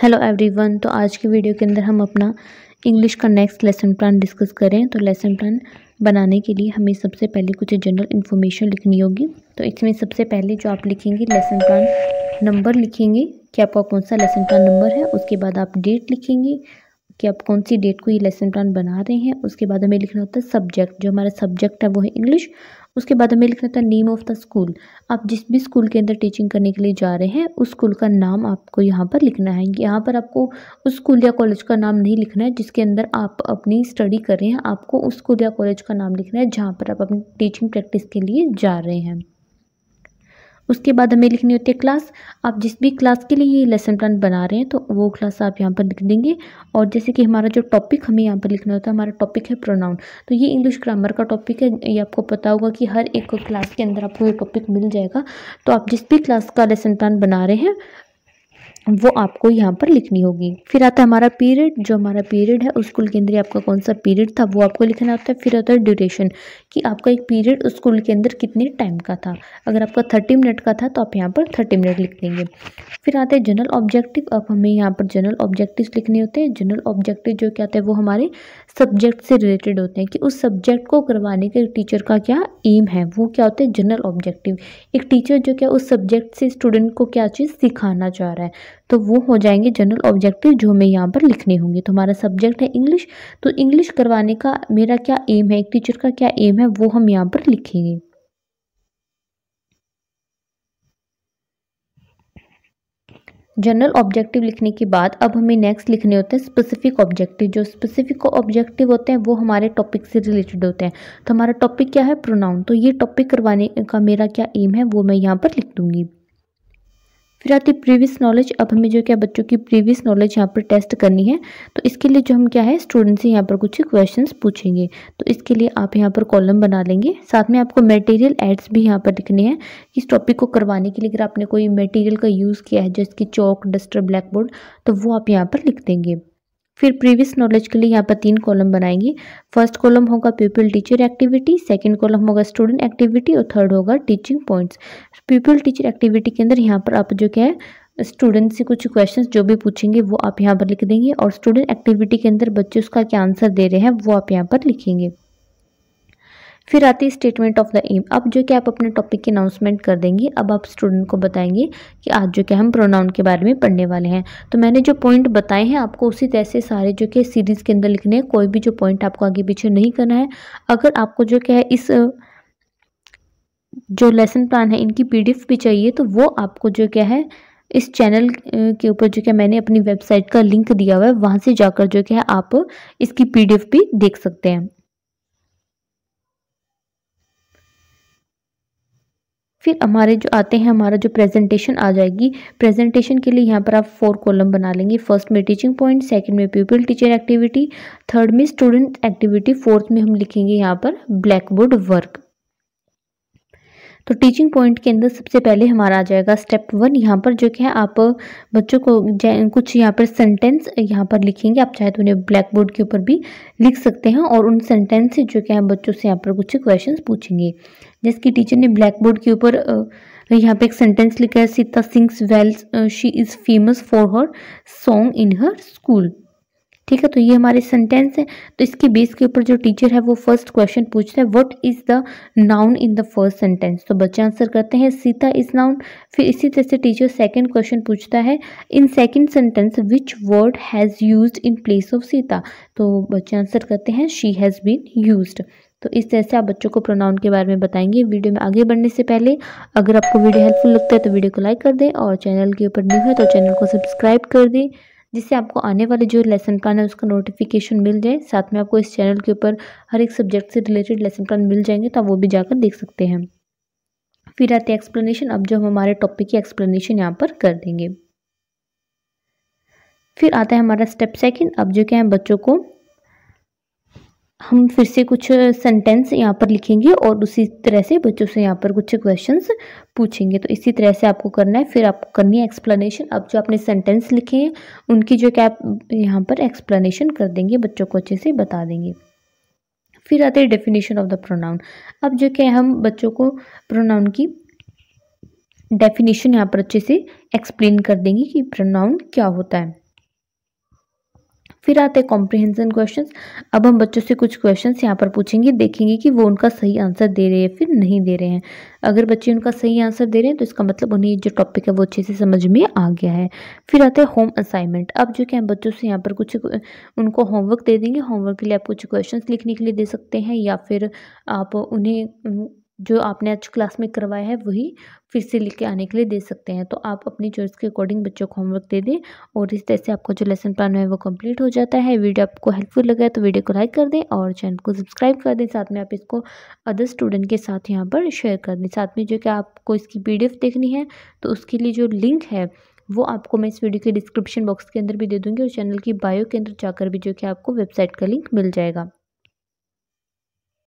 Hello everyone. तो आज की वीडियो के अंदर हम अपना इंग्लिश का नेक्स्ट लेसन प्लान डिस्कस करें। तो लेसन प्लान बनाने के लिए हमें सबसे पहले कुछ जनरल इन्फॉर्मेशन लिखनी होगी। तो इसमें सबसे पहले जो आप लिखेंगे लेसन प्लान नंबर लिखेंगे कि आपका कौन सा लेसन प्लान नंबर है। उसके बाद आप डेट लिखेंगे कि आप कौन सी डेट को ये लेसन प्लान बना रहे हैं। उसके बाद हमें लिखना होता है सब्जेक्ट, जो हमारा सब्जेक्ट है वो है इंग्लिश। उसके बाद हमें लिखना होता है नेम ऑफ द स्कूल। आप जिस भी स्कूल के अंदर टीचिंग करने के लिए जा रहे हैं उस स्कूल का नाम आपको यहाँ पर लिखना है। यहाँ पर आपको उस स्कूल या कॉलेज का नाम नहीं लिखना है जिसके अंदर आप अपनी स्टडी कर रहे हैं। आपको उस स्कूल या कॉलेज का नाम लिखना है जहाँ पर आप अपनी टीचिंग प्रैक्टिस के लिए जा रहे हैं। उसके बाद हमें लिखनी होती है क्लास। आप जिस भी क्लास के लिए ये लेसन प्लान बना रहे हैं तो वो क्लास आप यहाँ पर लिख देंगे। और जैसे कि हमारा जो टॉपिक हमें यहाँ पर लिखना होता है, हमारा टॉपिक है प्रोनाउन। तो ये इंग्लिश ग्रामर का टॉपिक है। ये आपको पता होगा कि हर एक क्लास के अंदर आपको ये टॉपिक मिल जाएगा। तो आप जिस भी क्लास का लेसन प्लान बना रहे हैं वो आपको यहाँ पर लिखनी होगी। फिर आता है हमारा पीरियड। जो हमारा पीरियड है उस स्कूल के अंदर आपका कौन सा पीरियड था वो आपको लिखना होता है। फिर आता है ड्यूरेशन कि आपका एक पीरियड उस स्कूल के अंदर कितने टाइम का था। अगर आपका 30 मिनट का था तो आप यहाँ पर 30 मिनट लिख देंगे। फिर आते हैं जनरल ऑब्जेक्टिव। अब हमें यहाँ पर जनरल ऑब्जेक्टिव लिखने होते हैं। जनरल ऑब्जेक्टिव जो क्या होते हैं वो हमारे सब्जेक्ट से रिलेटेड होते हैं कि उस सब्जेक्ट को करवाने के टीचर का क्या एम है, वो क्या होते हैं जनरल ऑब्जेक्टिव। एक टीचर जो क्या उस सब्जेक्ट से स्टूडेंट को क्या चीज़ सिखाना चाह रहा है तो वो हो जाएंगे जनरल ऑब्जेक्टिव जो हमें यहाँ पर लिखने होंगे। तो हमारा सब्जेक्ट है इंग्लिश, तो इंग्लिश करवाने का मेरा क्या एम है, एक टीचर का क्या एम है वो हम यहाँ पर लिखेंगे। जनरल ऑब्जेक्टिव लिखने के बाद अब हमें नेक्स्ट लिखने होते हैं स्पेसिफिक ऑब्जेक्टिव। जो स्पेसिफिक ऑब्जेक्टिव होते हैं वो हमारे टॉपिक से रिलेटेड होते हैं। तो हमारा टॉपिक क्या है प्रोनाउन। तो ये टॉपिक करवाने का मेरा क्या एम है वो मैं यहाँ पर लिख दूंगी। फिर आती है प्रीवियस नॉलेज। अब हमें जो क्या बच्चों की प्रीवियस नॉलेज यहाँ पर टेस्ट करनी है। तो इसके लिए जो हम क्या है स्टूडेंट से यहाँ पर कुछ क्वेश्चंस पूछेंगे। तो इसके लिए आप यहाँ पर कॉलम बना लेंगे। साथ में आपको मटेरियल एड्स भी यहाँ पर लिखने हैं कि इस टॉपिक को करवाने के लिए अगर आपने कोई मटेरियल का यूज़ किया है जैसे कि चौक, डस्टर, ब्लैक बोर्ड, तो वो आप यहाँ पर लिख देंगे। फिर प्रीवियस नॉलेज के लिए यहाँ पर 3 कॉलम बनाएंगे। फर्स्ट कॉलम होगा people teacher activity, second column होगा स्टूडेंट एक्टिविटी और थर्ड होगा teaching points. People teacher activity के अंदर यहाँ पर आप जो क्या है स्टूडेंट से कुछ क्वेश्चंस जो भी पूछेंगे वो आप यहाँ पर लिख देंगे। और स्टूडेंट एक्टिविटी के अंदर बच्चे उसका क्या आंसर दे रहे हैं वो आप यहाँ पर लिखेंगे। फिर आती है स्टेटमेंट ऑफ द एम। अब जो कि आप अपने टॉपिक की अनाउंसमेंट कर देंगे। अब आप स्टूडेंट को बताएंगे कि आज जो कि हम प्रोनाउन के बारे में पढ़ने वाले हैं। तो मैंने जो पॉइंट बताए हैं आपको उसी तरह से सारे जो कि सीरीज़ के अंदर लिखने हैं। कोई भी जो पॉइंट आपको आगे पीछे नहीं करना है। अगर आपको जो क्या है इस जो लेसन प्लान है इनकी PDF भी चाहिए तो वो आपको जो क्या है इस चैनल के ऊपर जो क्या मैंने अपनी वेबसाइट का लिंक दिया हुआ है वहाँ से जाकर जो क्या है आप इसकी PDF भी देख सकते हैं। फिर हमारे जो आते हैं हमारा जो प्रेजेंटेशन आ जाएगी। प्रेजेंटेशन के लिए यहाँ पर आप 4 कॉलम बना लेंगे। फर्स्ट में टीचिंग पॉइंट, सेकंड में पीपल टीचर एक्टिविटी, थर्ड में स्टूडेंट एक्टिविटी, फोर्थ में हम लिखेंगे यहाँ पर ब्लैक बोर्ड वर्क। तो टीचिंग पॉइंट के अंदर सबसे पहले हमारा आ जाएगा स्टेप 1। यहाँ पर जो क्या है आप बच्चों को कुछ यहाँ पर सेंटेंस यहाँ पर लिखेंगे। आप चाहे तो उन्हें ब्लैक बोर्ड के ऊपर भी लिख सकते हैं और उन सेंटेंस से जो क्या है बच्चों से यहाँ पर कुछ क्वेश्चंस पूछेंगे। जैसे कि टीचर ने ब्लैक बोर्ड के ऊपर यहाँ पे एक सेंटेंस लिखा है Sita sings well, she is famous for her song in her school. ठीक है, तो ये हमारे सेंटेंस है। तो इसके बेस के ऊपर जो टीचर है वो फर्स्ट क्वेश्चन पूछता है what is the noun in the first sentence. तो बच्चे आंसर करते हैं सीता इज नाउन। फिर इसी तरह से टीचर सेकंड क्वेश्चन पूछता है in second sentence which word has used in place of Sita. तो बच्चे आंसर करते हैं शी हैज़ बीन यूज्ड। तो इस तरह से आप बच्चों को प्रोनाउन के बारे में बताएंगे। वीडियो में आगे बढ़ने से पहले अगर आपको वीडियो हेल्पफुल लगता है तो वीडियो को लाइक कर दें और चैनल के ऊपर न्यू है तो चैनल को सब्सक्राइब कर दें जिससे आपको आने वाले जो लेसन प्लान है उसका नोटिफिकेशन मिल जाए। साथ में आपको इस चैनल के ऊपर हर एक सब्जेक्ट से रिलेटेड लेसन प्लान मिल जाएंगे तो आप वो भी जाकर देख सकते हैं। फिर आते हैं एक्सप्लेनेशन। अब जो हम हमारे टॉपिक की एक्सप्लेनेशन यहाँ पर कर देंगे। फिर आता है हमारा स्टेप 2। अब जो क्या है बच्चों को हम फिर से कुछ सेंटेंस यहाँ पर लिखेंगे और उसी तरह से बच्चों से यहाँ पर कुछ क्वेश्चंस पूछेंगे। तो इसी तरह से आपको करना है। फिर आपको करनी है एक्सप्लेनेशन। अब जो आपने सेंटेंस लिखे हैं उनकी जो क्या आप यहाँ पर एक्सप्लेनेशन कर देंगे, बच्चों को अच्छे से बता देंगे। फिर आते हैं डेफिनेशन ऑफ द प्रोनाउन। अब जो क्या हम बच्चों को प्रोनाउन की डेफिनेशन यहाँ पर अच्छे से एक्सप्लेन कर देंगे कि प्रोनाउन क्या होता है। फिर आते हैं कॉम्प्रिहेंशन क्वेश्चंस। अब हम बच्चों से कुछ क्वेश्चंस यहाँ पर पूछेंगे, देखेंगे कि वो उनका सही आंसर दे रहे हैं फिर नहीं दे रहे हैं। अगर बच्चे उनका सही आंसर दे रहे हैं तो इसका मतलब उन्हें जो टॉपिक है वो अच्छे से समझ में आ गया है। फिर आते हैं होम असाइनमेंट। अब जो कि हम बच्चों से यहाँ पर कुछ उनको होमवर्क दे देंगे। होमवर्क के लिए आप कुछ क्वेश्चंस लिखने के लिए दे सकते हैं, या फिर आप उन्हें जो आपने आज क्लास में करवाया है वही फिर से लिख के आने के लिए दे सकते हैं। तो आप अपनी चॉइस के अकॉर्डिंग बच्चों को होमवर्क दे दें, और इस तरह से आपका जो लेसन प्लान है वो कंप्लीट हो जाता है। वीडियो आपको हेल्पफुल लगा है तो वीडियो को लाइक कर दें और चैनल को सब्सक्राइब कर दें। साथ में आप इसको अदर स्टूडेंट के साथ यहाँ पर शेयर कर दें। साथ में जो कि आपको इसकी PDF देखनी है तो उसके लिए जो लिंक है वो आपको मैं इस वीडियो के डिस्क्रिप्शन बॉक्स के अंदर भी दे दूँगी, और चैनल की बायो के अंदर जाकर भी जो कि आपको वेबसाइट का लिंक मिल जाएगा।